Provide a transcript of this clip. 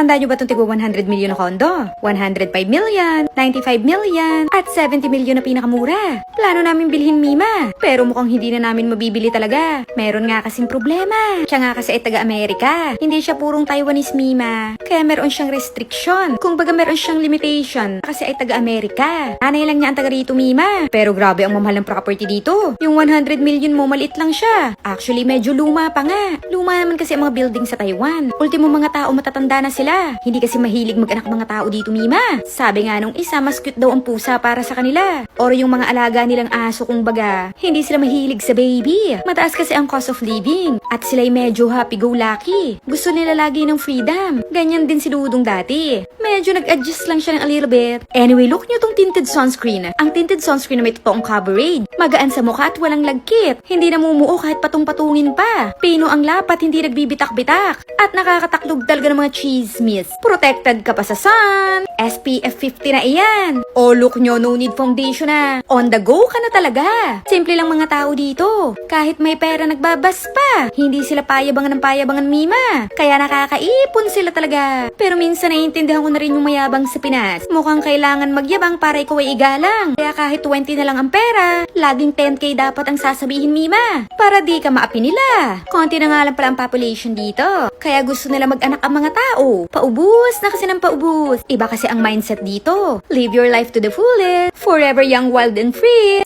Tandaan nyo ba itong tigwa 100 million na kondo? 105 million, 95 million, at 70 million na pinakamura. Plano namin bilhin, Mima. Pero mukhang hindi na namin mabibili talaga. Meron nga kasing problema. Siya nga kasi ay taga-Amerika. Hindi siya purong Taiwanese, Mima. Kaya meron siyang restriction. Kung baga meron siyang limitation. Kasi ay taga-Amerika. Nanay lang niya ang taga rito, Mima. Pero grabe ang mamahal ng property dito. Yung 100 million mo, maliit lang siya. Actually, medyo luma pa nga. Luma naman kasi ang mga building sa Taiwan. Ultimo mga tao matatanda na sila. Hindi kasi mahilig mag-anak mga tao dito, Mima. Sabi nga nung isa, mas cute daw ang pusa para sa kanila. Or yung mga alaga nilang aso kung baga, hindi sila mahilig sa baby. Mataas kasi ang cost of living. At sila'y medyo happy-go-lucky. Gusto nila lagi ng freedom. Ganyan din si Dudong dati. Medyo nag-adjust lang siya ng a little bit. Anyway, look nyo tong tinted sunscreen. Ang tinted sunscreen na may totoong coverage. Magaan sa mukha at walang lagkit. Hindi namumuo kahit patung-patungin pa. Pino ang lapat, hindi nagbibitak-bitak. At nakakataklog talaga ng mga chismis. Protected ka pa sa sun. SPF 50 na iyan. Oh, look nyo, no need foundation na. On the go ka na talaga. Simple lang mga tao dito. Kahit may pera nagbabas pa. Hindi sila payabangan ng payabangan, Mima. Kaya nakakaipon sila talaga. Pero minsan naiintindihan ko na rin yung mayabang sa Pinas. Mukhang kailangan magyabang para ikaw ay igalang. Kaya kahit 20 na lang ang pera, laging 10k dapat ang sasabihin, Mima. Para di ka maapi nila. Konti na nga lang pala ang population dito. Kaya gusto nila mag-anak ang mga tao. Paubos na kasi ng paubos. Iba kasi ang mindset dito. Live your life to the fullest. Forever young, wild and free.